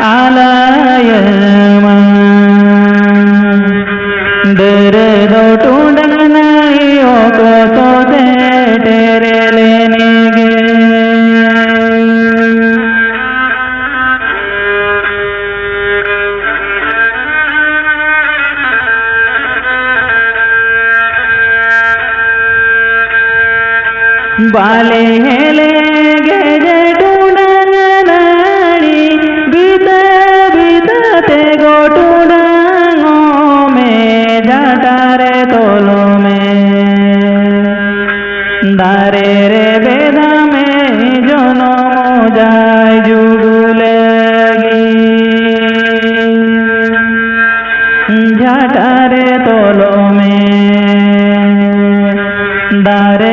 आलयमा डरे दो टूडनाइयों को तो दे तेरे लेने गे बाले हेले गे जे टूडनानी बीता बीता ते गो टूडंगो में जाटारे तोलो में दारे रे बेदा में जोनो जाय जुगुलेगी जाटारे तोलो में दारे